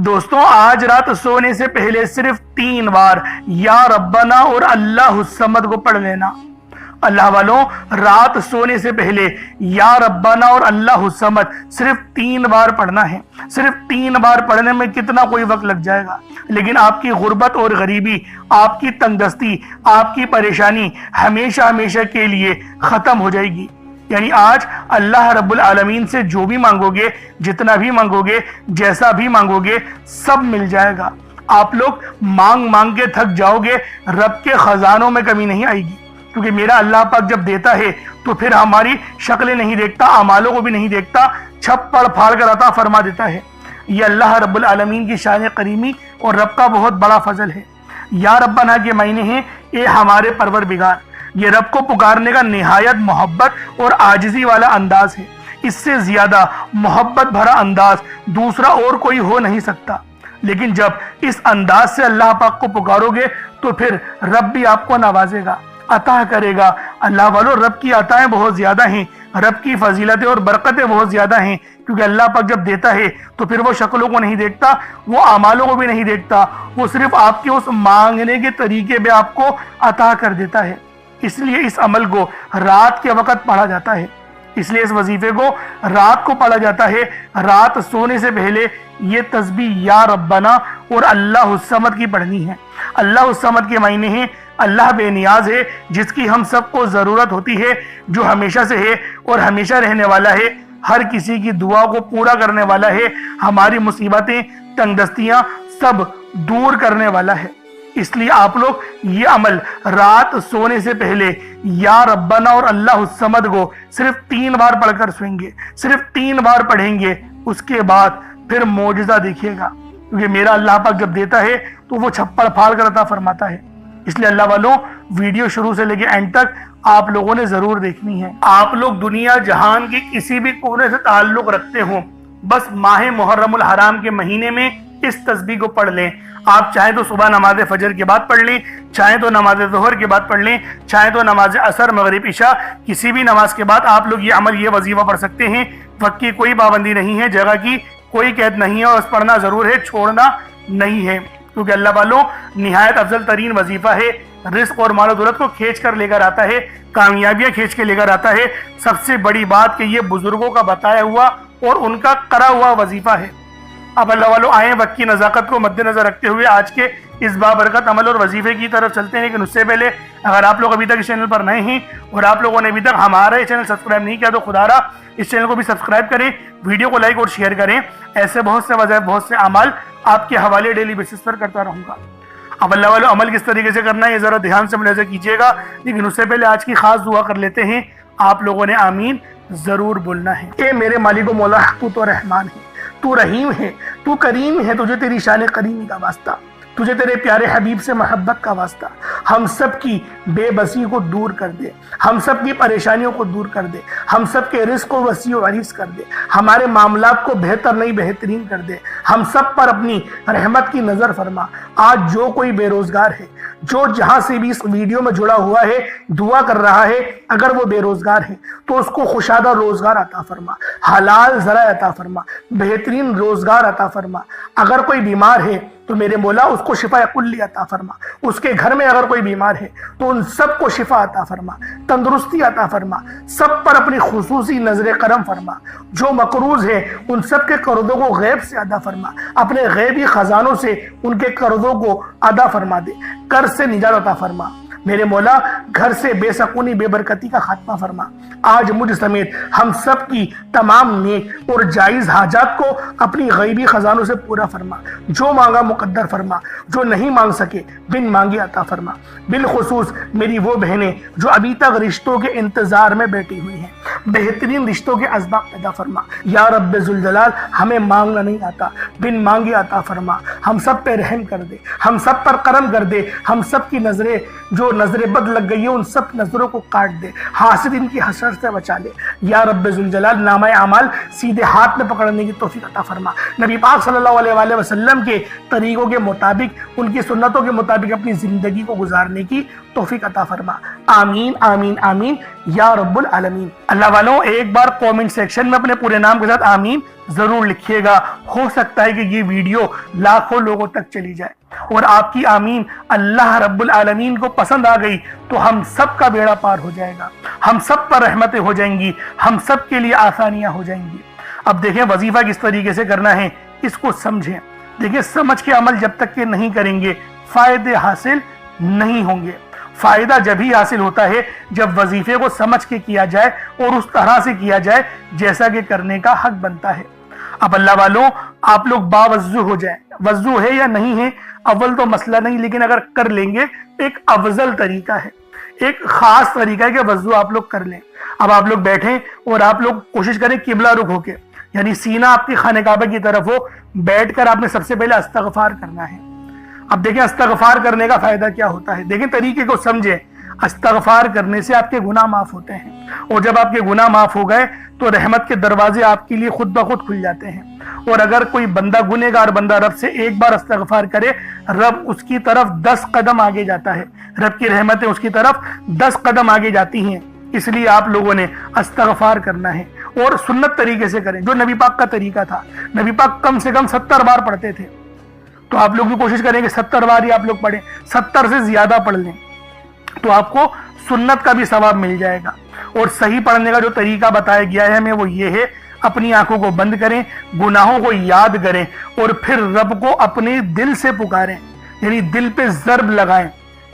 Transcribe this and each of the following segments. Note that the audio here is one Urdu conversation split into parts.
دوستوں آج رات سونے سے پہلے صرف 3 بار یا ربنا اور اللہ الصمد کو پڑھ لینا۔ اللہ والوں، رات سونے سے پہلے یا ربنا اور اللہ الصمد صرف 3 بار پڑھنا ہے۔ صرف 3 بار پڑھنے میں کتنا کوئی وقت لگ جائے گا، لیکن آپ کی غربت اور غریبی، آپ کی تنگدستی، آپ کی پریشانی ہمیشہ ہمیشہ کے لیے ختم ہو جائے گی۔ یعنی آج اللہ رب العالمین سے جو بھی مانگو گے، جتنا بھی مانگو گے، جیسا بھی مانگو گے، سب مل جائے گا۔ آپ لوگ مانگ مانگ کے تھک جاؤ گے، رب کے خزانوں میں کمی نہیں آئے گی، کیونکہ میرا اللہ پاک جب دیتا ہے تو پھر ہماری شکلیں نہیں دیکھتا، اعمالوں کو بھی نہیں دیکھتا، چھپڑ پھاڑ کر عطا فرما دیتا ہے۔ یہ اللہ رب العالمین کی شان کریمی اور رب کا بہت بڑا فضل ہے۔ یا ربنا کے معنی ہیں اے ہمارے پروردگار۔ یہ رب کو پکارنے کا نہایت محبت اور عاجزی والا انداز ہے۔ اس سے زیادہ محبت بھرا انداز دوسرا اور کوئی ہو نہیں سکتا۔ لیکن جب اس انداز سے اللہ پاک کو پکارو گے تو پھر رب بھی آپ کو نوازے گا، عطا کرے گا۔ اللہ والوں، رب کی عطائیں بہت زیادہ ہیں، رب کی فضیلتیں اور برکتیں بہت زیادہ ہیں، کیونکہ اللہ پاک جب دیتا ہے تو پھر وہ شکلوں کو نہیں دیکھتا، وہ اعمالوں کو بھی نہیں دیکھتا، وہ صرف آپ کے اس مانگنے کے طریقے پہ آپ کو عطا کر دیتا ہے۔ اس لیے اس عمل کو رات کے وقت پڑھا جاتا ہے، اس لیے اس وظیفے کو رات کو پڑھا جاتا ہے۔ رات سونے سے پہلے یہ تسبیح یا ربنا اور اللہ الصمد کی پڑھنی ہے۔ اللہ الصمد کے معنی ہیں اللہ بے نیاز ہے، جس کی ہم سب کو ضرورت ہوتی ہے، جو ہمیشہ سے ہے اور ہمیشہ رہنے والا ہے، ہر کسی کی دعا کو پورا کرنے والا ہے، ہماری مصیبتیں، تنگدستیاں سب دور کرنے والا ہے۔ اس لیے آپ لوگ یہ عمل رات سونے سے پہلے یا ربنا اور اللہ الصمد کو صرف 3 بار پڑھ کر سوئیں گے، صرف 3 بار پڑھیں گے، اس کے بعد پھر معجزہ دیکھیے گا، کیونکہ میرا اللہ پاک جب دیتا ہے تو وہ چھپڑ پھاڑ کر عطا فرماتا ہے۔ اس لیے اللہ والوں، ویڈیو شروع سے لے کے اینڈ تک آپ لوگوں نے ضرور دیکھنی ہے۔ آپ لوگ دنیا جہان کے کسی بھی کونے سے تعلق رکھتے ہوں، بس ماہ محرم الحرام کے مہینے میں اس تسبیح کو پڑھ لیں۔ آپ چاہیں تو صبح نماز فجر کے بعد پڑھ لیں، چاہیں تو نماز ظہر کے بعد پڑھ لیں، چاہیں تو نماز عصر، مغرب، عشاء، کسی بھی نماز کے بعد آپ لوگ یہ عمل، یہ وظیفہ پڑھ سکتے ہیں۔ وقت کی کوئی پابندی نہیں ہے، جگہ کی کوئی قید نہیں ہے، اور اس پڑھنا ضرور ہے، چھوڑنا نہیں ہے، کیونکہ اللہ والوں نہایت افضل ترین وظیفہ ہے۔ رزق اور مال و دولت کو کھینچ کر لے کر آتا ہے، کامیابیاں کھینچ کے لے کر آتا ہے۔ سب سے بڑی بات کہ یہ بزرگوں کا بتایا ہوا اور ان کا کرا ہوا وظیفہ ہے۔ اب اللہ والوں آئیں، وقت کی نزاکت کو مد نظر رکھتے ہوئے آج کے اس بابرکت عمل اور وظیفے کی طرف چلتے ہیں۔ لیکن اس سے پہلے اگر آپ لوگ ابھی تک اس چینل پر نئے ہیں اور آپ لوگوں نے ابھی تک ہمارا یہ چینل سبسکرائب نہیں کیا تو خدا را اس چینل کو بھی سبسکرائب کریں، ویڈیو کو لائک اور شیئر کریں۔ ایسے بہت سے وظائف، بہت سے اعمال آپ کے حوالے ڈیلی بیسس پر کرتا رہوں گا۔ اب اللہ والوں عمل کس طریقے سے کرنا ہے یہ ذرا دھیان سے ملاحظہ کیجیے گا، لیکن اس سے پہلے آج کی خاص دعا کر لیتے ہیں۔ آپ لوگوں نے آمین ضرور بولنا ہے۔ اے میرے مالک و مولا، تو تو رحمان ہے، تو رحیم ہے، تو کریم ہے، تجھے تیری شان کریمی کا واسطہ، تجھے تیرے پیارے حبیب سے محبت کا واسطہ۔ ہم سب کی بے بسی کو دور کر دے، ہم سب کی پریشانیوں کو دور کر دے، ہم سب کے رزق کو وسیع و عریض کر دے، ہمارے معاملات کو بہتر نہیں بہترین کر دے، ہم سب پر اپنی رحمت کی نظر فرما۔ آج جو کوئی بے روزگار ہے، جو جہاں سے بھی اس ویڈیو میں جڑا ہوا ہے، دعا کر رہا ہے، اگر وہ بے روزگار ہے تو اس کو خوشادہ روزگار عطا فرما، حلال ذرائع عطا فرما، بہترین روزگار عطا فرما۔ اگر کوئی بیمار ہے تو میرے مولا اس کو شفا کلی عطا فرما۔ اس کے گھر میں اگر کوئی بیمار ہے تو ان سب کو شفا عطا فرما، تندرستی عطا فرما، سب پر اپنی خصوصی نظر کرم فرما۔ جو مقروض ہے ان سب کے قرضوں کو غیب سے ادا فرما، اپنے غیبی خزانوں سے ان کے قرضوں کو ادا فرما دے، قرض سے نجات عطا فرما۔ میرے مولا گھر سے بے سکونی، بے برکتی کا خاتمہ فرما۔ آج مجھ سمیت ہم سب کی تمام نیک اور جائز حاجات کو اپنی غیبی خزانوں سے پورا فرما۔ جو مانگا مقدر فرما، جو نہیں مانگ سکے بن مانگے عطا فرما۔ بالخصوص میری وہ بہنیں جو ابھی تک رشتوں کے انتظار میں بیٹھی ہوئی ہیں، بہترین رشتوں کے اسباب پیدا فرما۔ یا رب ذوالجلال، ہمیں مانگنا نہیں آتا، بن مانگے عطا فرما۔ ہم سب پہ رحم کر دے، ہم سب پر کرم کر دے، ہم سب کی نظریں جو نظر بد لگ گئی ہے ان سب نظروں کو کاٹ دے، حاسد ان کی حسرت سے بچا لے۔ یا رب ذوالجلال نامہ اعمال سیدھے ہاتھ میں پکڑنے کی توفیق عطا فرما۔ نبی پاک صلی اللہ علیہ وآلہ وسلم کے طریقوں کے مطابق، ان کی سنتوں کے مطابق اپنی زندگی کو گزارنے کی توفیق عطا فرما. آمین آمین آمین یا رب العالمین. اللہ والوں ایک بار کومنٹ سیکشن میں اپنے پورے نام کے ساتھ آمین ضرور لکھیے گا. ہو سکتا ہے کہ یہ ویڈیو لاکھوں لوگوں تک چلی جائے اور آپ کی آمین اللہ رب العالمین کو پسند آ گئی تو ہم سب کا بیڑا پار ہو جائے گا, ہم سب پر رحمتیں ہو جائیں گی, ہم سب کے لیے آسانیاں ہو جائیں گی. اب دیکھیں وظیفہ کس طریقے سے کرنا ہے, اس کو سمجھیں. دیکھیں سمجھ کے عمل جب تک کہ نہیں کریں گے فائدے حاصل نہیں ہوں گے. فائدہ جب ہی حاصل ہوتا ہے جب وظیفے کو سمجھ کے کیا جائے اور اس طرح سے کیا جائے جیسا کہ کرنے کا حق بنتا ہے. اب اللہ والوں آپ لوگ باوضو ہو جائیں. وضو ہے یا نہیں ہے اول تو مسئلہ نہیں, لیکن اگر کر لیں گے ایک افضل طریقہ ہے, ایک خاص طریقہ ہے کہ وضو آپ لوگ کر لیں. اب آپ لوگ بیٹھیں اور آپ لوگ کوشش کریں قبلہ رخ ہو کے, یعنی سینہ آپ کی خانہ کعبہ کی طرف ہو. بیٹھ کر آپ نے سب سے پہلے استغفار کرنا ہے. اب دیکھیں استغفار کرنے کا فائدہ کیا ہوتا ہے, دیکھیں طریقے کو سمجھیں. استغفار کرنے سے آپ کے گناہ معاف ہوتے ہیں, اور جب آپ کے گناہ معاف ہو گئے تو رحمت کے دروازے آپ کے لیے خود بخود کھل جاتے ہیں. اور اگر کوئی بندہ گنہگار بندہ رب سے ایک بار استغفار کرے, رب اس کی طرف 10 قدم آگے جاتا ہے, رب کی رحمتیں اس کی طرف 10 قدم آگے جاتی ہیں. اس لیے آپ لوگوں نے استغفار کرنا ہے اور سنت طریقے سے کریں جو نبی پاک کا طریقہ تھا. نبی پاک کم سے کم 70 بار پڑھتے تھے, تو آپ لوگ بھی کوشش کریں کہ 70 بار ہی آپ لوگ پڑھیں, 70 سے زیادہ پڑھ لیں تو آپ کو سنت کا بھی ثواب مل جائے گا. اور صحیح پڑھنے کا جو طریقہ بتایا گیا ہے ہمیں وہ یہ ہے, اپنی آنکھوں کو بند کریں, گناہوں کو یاد کریں اور پھر رب کو اپنے دل سے پکاریں, یعنی دل پہ ضرب لگائیں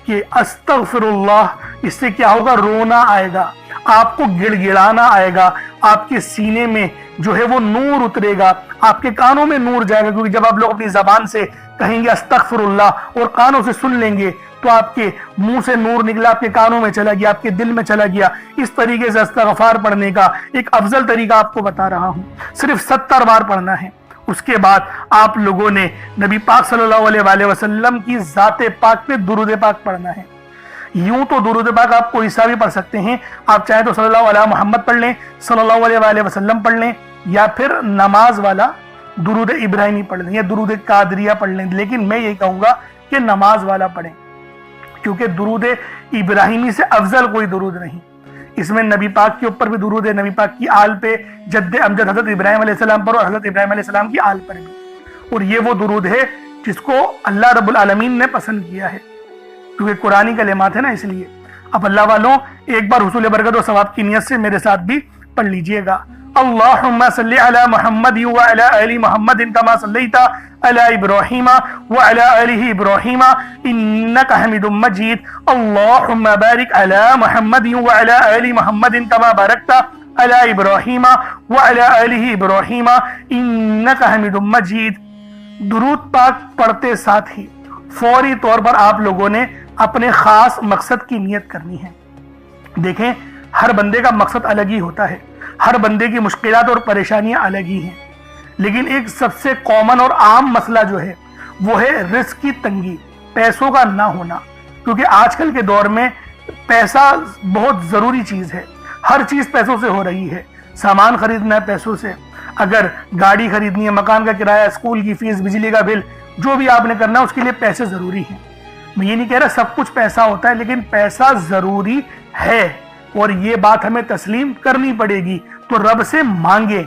کہ استغفر اللہ. اس سے کیا ہوگا, رونا آئے گا, آپ کو گڑ گڑانا آئے گا, آپ کے سینے میں جو ہے وہ نور اترے گا, آپ کے کانوں میں نور جائے گا. کیونکہ جب آپ لوگ اپنی زبان سے کہیں گے استغفر اللہ اور کانوں سے سن لیں گے تو آپ کے منہ سے نور نکلا, آپ کے کانوں میں چلا گیا, آپ کے دل میں چلا گیا. اس طریقے سے استغفار پڑھنے کا ایک افضل طریقہ آپ کو بتا رہا ہوں. صرف 70 بار پڑھنا ہے. اس کے بعد آپ لوگوں نے نبی پاک صلی اللہ علیہ وآلہ وسلم کی ذات پاک پہ درود پاک پڑھنا ہے. یوں تو درود پاک آپ کوئی سا بھی پڑھ سکتے ہیں, آپ چاہیں تو صلی اللہ علیہ محمد پڑھ لیں, صلی اللہ علیہ وآلہ وسلم پڑھ لیں, یا پھر نماز والا درود ابراہیمی پڑھ لیں یا درود قادریہ پڑھ لیں. لیکن میں یہ کہوں گا کہ نماز والا پڑھیں, کیونکہ درود ابراہیمی سے افضل کوئی درود نہیں. اس میں نبی پاک کے اوپر بھی درود ہے, نبی پاک کی آل پہ, جد امجد حضرت ابراہیم علیہ السلام پر اور حضرت ابراہیم علیہ السلام کی آل پر بھی. اور یہ وہ درود ہے جس کو اللہ رب العالمین نے پسند کیا ہے, کیونکہ قرآنی کلمات ہے نا, اس لیے. اب اللہ والوں ایک بار حصول برکت و ثواب کی نیت سے میرے ساتھ بھی پڑھ لیجئے گا. اللہم صلی علی محمد وعلی آل محمد کما صلیت علی ابراہیم وعلی آل ابراہیم انک حمید مجید. اللہم بارک علی محمد وعلی آل محمد کما بارکت علی ابراہیم وعلی آل ابراہیم انک حمید مجید. درود پاک پڑھتے ساتھ ہی فوری طور پر آپ لوگوں نے اپنے خاص مقصد کی نیت کرنی ہے. دیکھیں ہر بندے کا مقصد الگ ہی ہوتا ہے, ہر بندے کی مشکلات اور پریشانیاں الگ ہی ہیں, لیکن ایک سب سے کامن اور عام مسئلہ جو ہے وہ ہے رزق کی تنگی, پیسوں کا نہ ہونا. کیونکہ آج کل کے دور میں پیسہ بہت ضروری چیز ہے, ہر چیز پیسوں سے ہو رہی ہے. سامان خریدنا ہے پیسوں سے, اگر گاڑی خریدنی ہے, مکان کا کرایہ, اسکول کی فیس, بجلی کا بل, جو بھی آپ نے کرنا ہے اس کے لیے پیسے ضروری ہیں. میں یہ نہیں کہہ رہا سب کچھ پیسہ ہوتا ہے, لیکن پیسہ ضروری ہے اور یہ بات ہمیں تسلیم کرنی پڑے گی. تو رب سے مانگے,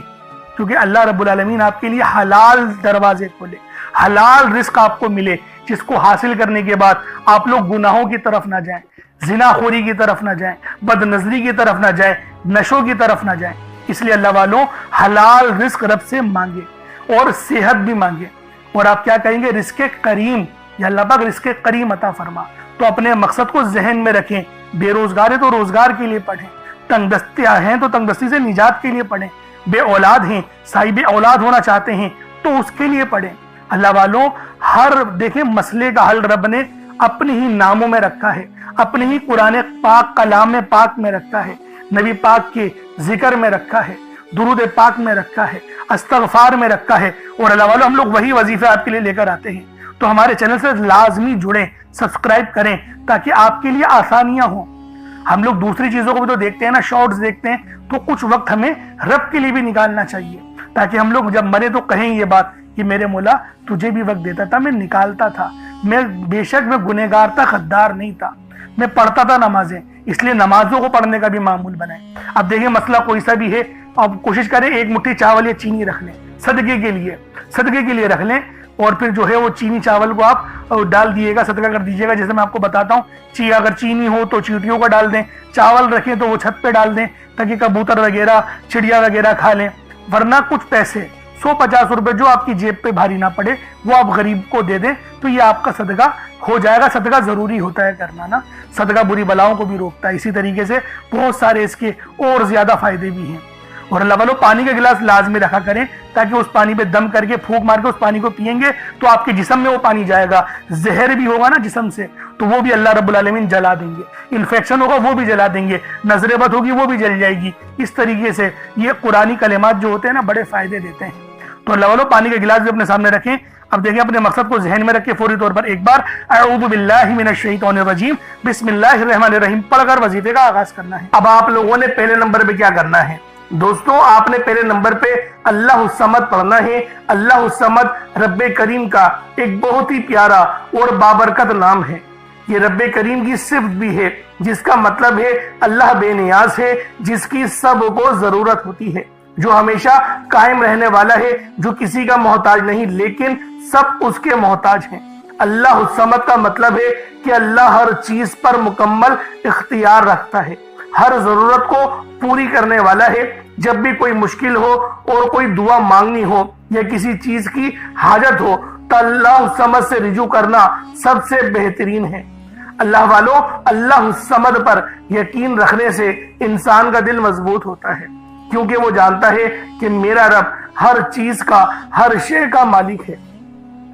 کیونکہ اللہ رب العالمین آپ کے لیے حلال دروازے کھولے, حلال رزق آپ کو ملے, جس کو حاصل کرنے کے بعد آپ لوگ گناہوں کی طرف نہ جائیں, زنا خوری کی طرف نہ جائیں, بد نظری کی طرف نہ جائیں, نشوں کی طرف نہ جائیں. اس لیے اللہ والوں حلال رزق رب سے مانگے اور صحت بھی مانگے. اور آپ کیا کہیں گے, رزق کریم, یا اللہ پاک رزق کریم عطا فرما. تو اپنے مقصد کو ذہن میں رکھیں. بے روزگار ہے تو روزگار کے لیے پڑھیں, تنگ دستیاں ہیں تو تنگ دستی سے نجات کے لیے پڑھیں, بے اولاد ہیں, صاحب اولاد ہونا چاہتے ہیں تو اس کے لیے پڑھیں. اللہ والوں ہر دیکھیں مسئلے کا حل رب نے اپنے ہی ناموں میں رکھا ہے, اپنے ہی قرآن پاک کلام پاک میں رکھا ہے, نبی پاک کے ذکر میں رکھا ہے, درود پاک میں رکھا ہے, استغفار میں رکھا ہے. اور اللہ والوں ہم لوگ وہی وظیفے آپ کے لیے لے کر آتے ہیں. تو ہمارے چینل سے لازمی جڑیں, سبسکرائب کریں تاکہ آپ کے لیے آسانیاں ہوں. ہم لوگ دوسری چیزوں کو بھی تو دیکھتے ہیں نا, شارٹس دیکھتے ہیں, تو کچھ وقت ہمیں رب کے لیے بھی نکالنا چاہیے تاکہ ہم لوگ جب مرے تو کہیں یہ بات کہ میرے مولا تجھے بھی وقت دیتا تھا, میں نکالتا تھا, میں بے شک میں گنہگار تھا, غدار نہیں تھا, میں پڑھتا تھا نمازیں، اس لیے نمازوں کو پڑھنے کا بھی معمول بنائیں۔ اب دیکھیں مسئلہ کوئی سا بھی ہے، اب کوشش کریں ایک مٹھی چاول یا چینی رکھ لیں صدقے کے لیے رکھ لیں، اور پھر جو ہے وہ چینی چاول کو آپ ڈال دیے گا، صدقہ کر دیجیے گا۔ جیسے میں آپ کو بتاتا ہوں، اگر چینی ہو تو چیٹیوں کا ڈال دیں، چاول رکھیں تو وہ چھت پہ ڈال دیں تاکہ کبوتر وغیرہ چڑیا وغیرہ کھا لیں، ورنہ کچھ پیسے 150 روپے جو آپ کی جیب پہ بھاری نہ پڑے وہ آپ غریب کو دے دیں تو یہ آپ کا صدقہ ہو جائے گا۔ صدقہ ضروری ہوتا ہے کرنا نا، صدقہ بری بلاؤں کو بھی روکتا ہے۔ اسی طریقے سے بہت سارے اس کے اور زیادہ فائدے بھی ہیں۔ اور اللہ والو پانی کا گلاس لازمی رکھا کریں تاکہ اس پانی پہ دم کر کے پھونک مار کے اس پانی کو پیئیں گے تو آپ کے جسم میں وہ پانی جائے گا، زہر بھی ہوگا نا جسم سے تو وہ بھی اللہ رب العالمین جلا دیں گے، انفیکشن ہوگا وہ بھی جلا دیں گے، نظر بد ہوگی وہ بھی جل جائے گی۔ اس طریقے سے یہ قرآنی کلمات جو ہوتے ہیں نا بڑے فائدے دیتے ہیں۔ تو اللہ والو پانی کا گلاس بھی اپنے سامنے رکھیں۔ اب دیکھیں اپنے مقصد کو ذہن میں رکھ کے فوری طور پر ایک بار اعوذ باللہ من الشیطان الرجیم بسم اللہ الرحمن الرحیم پڑھ کر وظیفے کا آغاز کرنا ہے۔ اب آپ لوگوں نے پہلے نمبر پہ کیا کرنا ہے دوستو؟ آپ نے پہلے نمبر پہ اللہ الصمد پڑھنا ہے۔ اللہ الصمد رب کریم کا ایک بہت ہی پیارا اور بابرکت نام ہے۔ یہ رب کریم کی صفت بھی ہے جس کا مطلب ہے اللہ بے نیاز ہے، جس کی سب کو ضرورت ہوتی ہے، جو ہمیشہ قائم رہنے والا ہے، جو کسی کا محتاج نہیں لیکن سب اس کے محتاج ہیں۔ اللہ الصمد کا مطلب ہے کہ اللہ ہر چیز پر مکمل اختیار رکھتا ہے، ہر ضرورت کو پوری کرنے والا ہے۔ جب بھی کوئی مشکل ہو اور کوئی دعا مانگنی ہو یا کسی چیز کی حاجت ہو تو اللہ الصمد سے رجوع کرنا سب سے بہترین ہے۔ اللہ والو اللہ الصمد پر یقین رکھنے سے انسان کا دل مضبوط ہوتا ہے، کیونکہ وہ جانتا ہے کہ میرا رب ہر چیز کا، ہر شے کا مالک ہے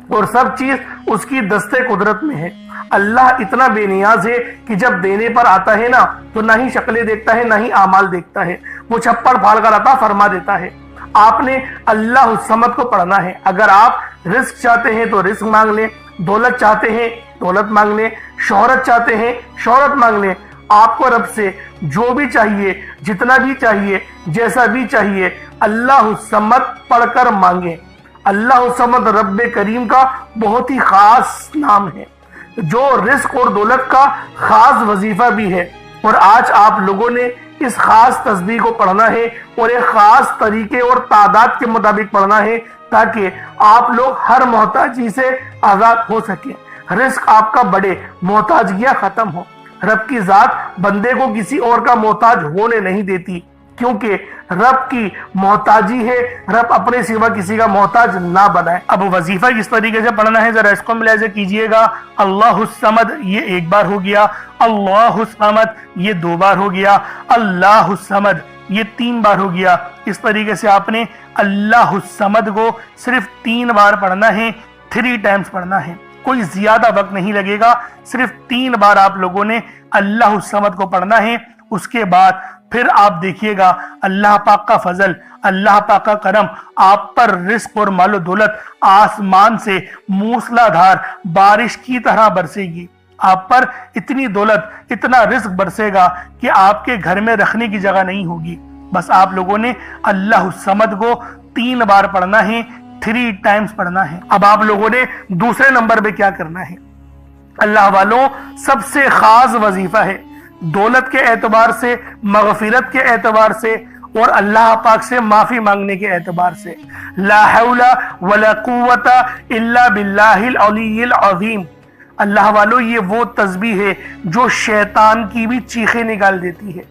اور سب چیز اس کی دست قدرت میں ہے۔ اللہ اتنا بے نیاز ہے کہ جب دینے پر آتا ہے نا تو نہ ہی شکلیں دیکھتا ہے نہ ہی اعمال دیکھتا ہے، وہ چھپڑ پھاڑ کر عطا فرما دیتا ہے۔ آپ نے اللہ الصمد کو پڑھنا ہے۔ اگر آپ رزق چاہتے ہیں تو رزق مانگ لیں، دولت چاہتے ہیں دولت مانگ لیں، شہرت چاہتے ہیں شہرت مانگ لیں۔ آپ کو رب سے جو بھی چاہیے، جتنا بھی چاہیے، جیسا بھی چاہیے، اللہ الصمد پڑھ کر مانگیں۔ اللہ الصمد رب کریم کا بہت ہی خاص نام ہے جو رزق اور دولت کا خاص وظیفہ بھی ہے، اور آج آپ لوگوں نے اس خاص تسبیح کو پڑھنا ہے اور ایک خاص طریقے اور تعداد کے مطابق پڑھنا ہے تاکہ آپ لوگ ہر محتاجی سے آزاد ہو سکیں، رزق آپ کا بڑے، محتاجیاں ختم ہو۔ رب کی ذات بندے کو کسی اور کا محتاج ہونے نہیں دیتی، کیونکہ رب کی محتاجی ہے، رب اپنے سوا کسی کا محتاج نہ بنائے۔ اب وظیفہ کس طریقے سے پڑھنا ہے ذرا اس کو ملاحظہ کیجئے گا۔ اللہ الصمد یہ ایک بار ہو گیا، اللہ الصمد یہ 2 بار ہو گیا، اللہ الصمد یہ 3 بار ہو گیا۔ اس طریقے سے آپ نے اللہ الصمد کو صرف 3 بار پڑھنا ہے، 3 ٹائمز پڑھنا ہے، کوئی زیادہ وقت نہیں لگے گا، صرف 3 بار آپ لوگوں نے اللہ الصمد کو پڑھنا ہے۔ اس کے بعد پھر آپ دیکھیے گا اللہ پاک کا فضل، اللہ پاک کا کرم، آپ پر رزق اور مال و دولت آسمان سے موسلا دھار بارش کی طرح برسے گی۔ آپ پر اتنی دولت، اتنا رزق برسے گا کہ آپ کے گھر میں رکھنے کی جگہ نہیں ہوگی۔ بس آپ لوگوں نے اللہ الصمد کو 3 بار پڑھنا ہے، 3 ٹائمز پڑھنا ہے۔ اب آپ لوگوں نے دوسرے نمبر پہ کیا کرنا ہے؟ اللہ والوں سب سے خاص وظیفہ ہے، دولت کے اعتبار سے، مغفرت کے اعتبار سے اور اللہ پاک سے معافی مانگنے کے اعتبار سے، لا حول ولا قوت الا باللہ العلی العظیم۔ اللہ والو یہ وہ تسبیح ہے جو شیطان کی بھی چیخیں نکال دیتی ہے،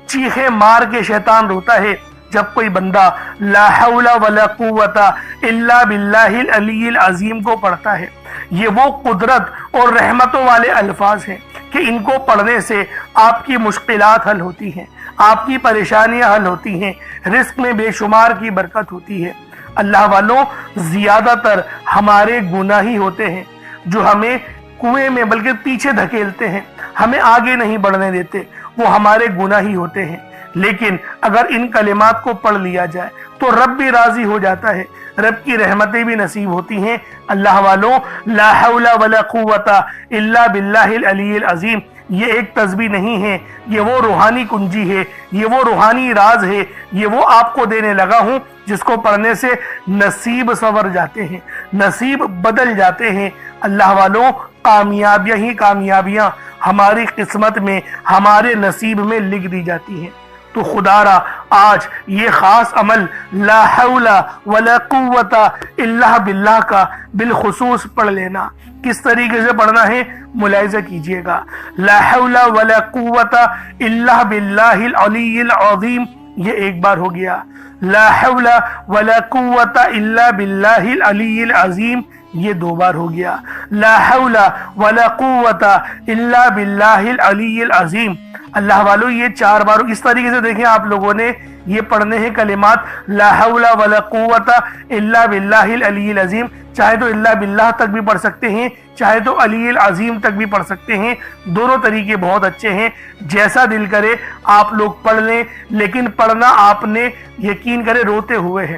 چیخیں مار کے شیطان روتا ہے جب کوئی بندہ لا حول ولا قوت الا باللہ العلی العظیم کو پڑھتا ہے۔ یہ وہ قدرت اور رحمتوں والے الفاظ ہیں کہ ان کو پڑھنے سے آپ کی مشکلات حل ہوتی ہیں، آپ کی پریشانیاں حل ہوتی ہیں، رزق میں بے شمار کی برکت ہوتی ہے۔ اللہ والوں زیادہ تر ہمارے گناہ ہی ہوتے ہیں جو ہمیں کنویں میں بلکہ پیچھے دھکیلتے ہیں، ہمیں آگے نہیں بڑھنے دیتے، وہ ہمارے گناہ ہی ہوتے ہیں۔ لیکن اگر ان کلمات کو پڑھ لیا جائے تو رب بھی راضی ہو جاتا ہے، رب کی رحمتیں بھی نصیب ہوتی ہیں۔ اللہ والوں لا حول ولا قوت الا باللہ العلی العظیم یہ ایک تسبیح نہیں ہے، یہ وہ روحانی کنجی ہے، یہ وہ روحانی راز ہے، یہ وہ آپ کو دینے لگا ہوں جس کو پڑھنے سے نصیب سنور جاتے ہیں، نصیب بدل جاتے ہیں۔ اللہ والوں کامیابیاں ہی کامیابیاں ہماری قسمت میں، ہمارے نصیب میں لکھ دی جاتی ہیں۔ تو خدا را آج یہ خاص عمل لا حول ولا قوت الا باللہ کا بالخصوص پڑھ لینا۔ کس طریقے سے پڑھنا ہے ملاحظہ کیجئے گا۔ لا حول ولا قوت الا باللہ العلی العظیم، یہ ایک بار ہو گیا۔ لا حول ولا قوت الا باللہ العلی العظیم، یہ دو بار ہو گیا۔ لا حول ولا قوت الا باللہ العلی العظیم، اللہ والو یہ 4 بار۔ اس طریقے سے دیکھیں آپ لوگوں نے یہ پڑھنے ہیں کلمات لا حول ولا قوت الا باللہ العلی العظیم، چاہے تو الا باللہ تک بھی پڑھ سکتے ہیں، چاہے تو علی العظیم تک بھی پڑھ سکتے ہیں، دونوں طریقے بہت اچھے ہیں، جیسا دل کرے آپ لوگ پڑھ لیں، لیکن پڑھنا آپ نے یقین کرے روتے ہوئے ہے،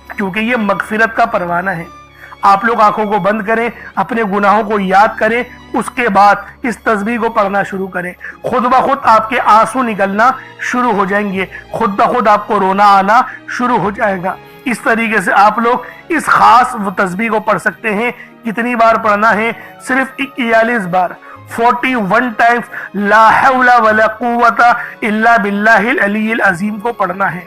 کیونکہ یہ مغفرت کا پروانہ ہے۔ آپ لوگ آنکھوں کو بند کریں، اپنے گناہوں کو یاد کریں، اس کے بعد اس تسبیح کو پڑھنا شروع کریں، خود بخود آپ کے آنسو نکلنا شروع ہو جائیں گے، خود بخود آپ کو رونا آنا شروع ہو جائے گا۔ اس طریقے سے آپ لوگ اس خاص تسبیح کو پڑھ سکتے ہیں۔ کتنی بار پڑھنا ہے؟ صرف 41 بار، 41 ٹائمز لا حول ولا قوت الا باللہ العلی العظیم کو پڑھنا ہے۔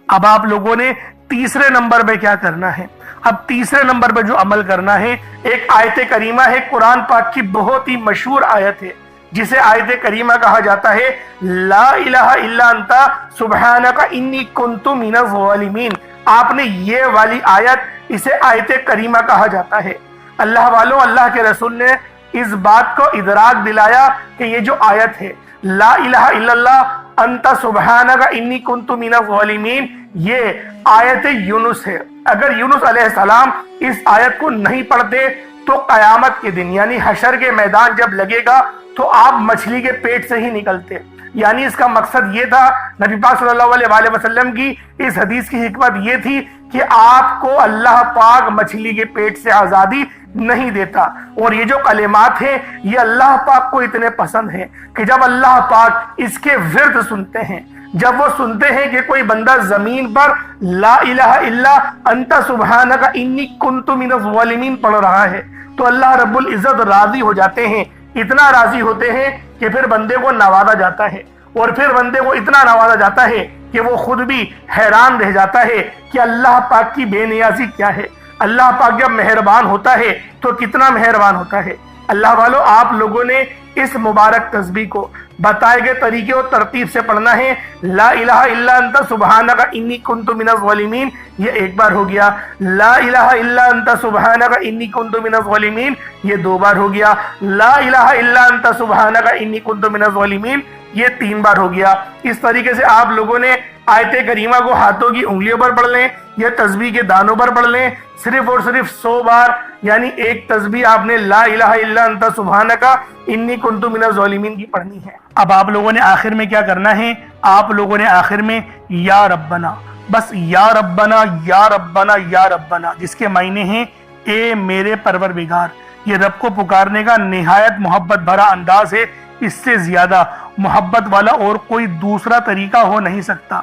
اب آپ لوگوں نے تیسرے نمبر پہ کیا کرنا ہے؟ اب تیسرے نمبر پہ جو عمل کرنا ہے، ایک آیت کریمہ ہے، قرآن پاک کی بہت ہی مشہور آیت ہے، جسے آیت کریمہ کہا جاتا ہے لا الہ الا انت سبحانک انی کنت من الظالمین۔ آپ نے یہ والی آیت، اسے آیت کریمہ کہا جاتا ہے۔ اللہ والوں، اللہ کے رسول نے اس بات کو ادراک دلایا کہ یہ جو آیت ہے لا الہ الا اللہ انت سبحانک انی کنت من الظالمین، یہ آیت یونس ہے۔ اگر یونس علیہ السلام اس آیت کو نہیں پڑھتے تو قیامت کے دن یعنی حشر کے میدان جب لگے گا تو آپ مچھلی کے پیٹ سے ہی نکلتے۔ یعنی اس کا مقصد یہ تھا، نبی پاک صلی اللہ علیہ وآلہ وسلم کی اس حدیث کی حکمت یہ تھی کہ آپ کو اللہ پاک مچھلی کے پیٹ سے آزادی نہیں دیتا۔ اور یہ جو کلمات ہیں یہ اللہ پاک کو اتنے پسند ہیں کہ جب اللہ پاک اس کے ورد سنتے ہیں، جب وہ سنتے ہیں کہ کوئی بندہ زمین پر لا الہ الا انت سبحانک انی کنت من الظالمین پڑھ رہا ہے، تو اللہ رب العزت راضی ہو جاتے ہیں، اتنا راضی ہوتے ہیں کہ پھر بندے کو نوازا جاتا ہے، اور پھر بندے کو اتنا نوازا جاتا ہے کہ وہ خود بھی حیران رہ جاتا ہے کہ اللہ پاک کی بے نیازی کیا ہے۔ اللہ پاک جب مہربان ہوتا ہے تو کتنا مہربان ہوتا ہے۔ اللہ والو، آپ لوگوں نے اس مبارک تسبیح کو بتائے گئے طریقے اور ترتیب سے پڑھنا ہے۔ لا الہ الا انت سبحانک انی کنت من الظالمین، یہ ایک بار ہو گیا۔ لا الہ الا انت سبحانک انی کنت من الظالمین، یہ 2 بار ہو گیا۔ لا الہ الا انت سبحانک انی کنت من الظالمین، یہ 3 بار ہو گیا۔ اس طریقے سے آپ لوگوں نے آیت کریمہ کو ہاتھوں کی انگلیوں پر پڑھ لیں یا تسبیح کے دانوں پر پڑھ لیں، صرف اور صرف 100 بار، یعنی ایک تسبیح آپ نے لا الہ الا انت سبحانک انی کنت من الظالمین کی پڑھنی ہے۔ اب آپ لوگوں نے آخر میں کیا کرنا ہے؟ آپ لوگوں نے آخر میں یا ربنا، بس یا ربنا یا ربنا یا ربنا، جس کے معنی ہیں اے میرے پروردگار۔ یہ رب کو پکارنے کا نہایت محبت بھرا انداز ہے، اس سے زیادہ محبت والا اور کوئی دوسرا طریقہ ہو نہیں سکتا۔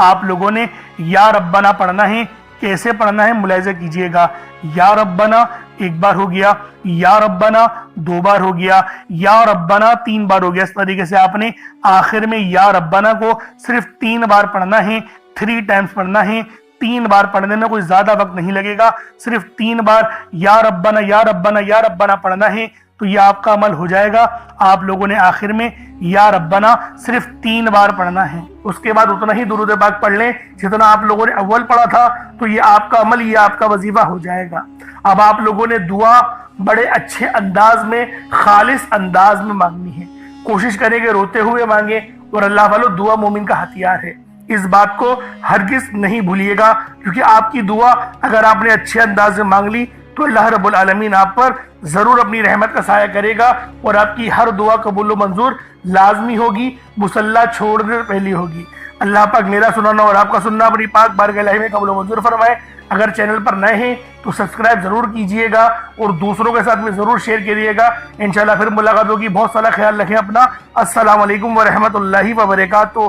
آپ لوگوں نے یا ربنا پڑھنا ہے۔ کیسے پڑھنا ہے ملاحظہ کیجئے گا۔ یا ربنا 1 بار ہو گیا، یا ربنا 2 بار ہو گیا، یا ربنا 3 بار ہو گیا۔ اس طریقے سے آپ نے آخر میں یا ربنا کو صرف 3 بار پڑھنا ہے، 3 ٹائمز پڑھنا ہے۔ 3 بار پڑھنے میں کوئی زیادہ وقت نہیں لگے گا، صرف 3 بار یا ربنا یا ربنا یا ربنا پڑھنا ہے، تو یہ آپ کا عمل ہو جائے گا۔ آپ لوگوں نے آخر میں یا ربنا صرف 3 بار پڑھنا ہے، اس کے بعد اتنا ہی درود پاک پڑھ لیں جتنا آپ لوگوں نے اول پڑھا تھا، تو یہ آپ کا عمل، یہ آپ کا وظیفہ ہو جائے گا۔ اب آپ لوگوں نے دعا بڑے اچھے انداز میں، خالص انداز میں مانگنی ہے۔ کوشش کریں کہ روتے ہوئے مانگیں، اور اللہ والو دعا مومن کا ہتھیار ہے، اس بات کو ہرگز نہیں بھولیے گا، کیونکہ آپ کی دعا اگر آپ نے اچھے انداز میں مانگ لی تو اللہ رب العالمین آپ پر ضرور اپنی رحمت کا سایہ کرے گا، اور آپ کی ہر دعا قبول و منظور لازمی ہوگی، مصلی چھوڑنے پہلی ہوگی۔ اللہ پاک میرا سننا اور آپ کا سننا اپنی پاک بارگاہ الہی میں قبول و منظور فرمائے۔ اگر چینل پر نئے ہیں تو سبسکرائب ضرور کیجئے گا، اور دوسروں کے ساتھ بھی ضرور شیئر کیجئے گا۔ انشاءاللہ پھر ملاقات ہوگی۔ بہت سارا خیال رکھیں اپنا۔ السلام علیکم ورحمۃ اللہ وبرکاتہ۔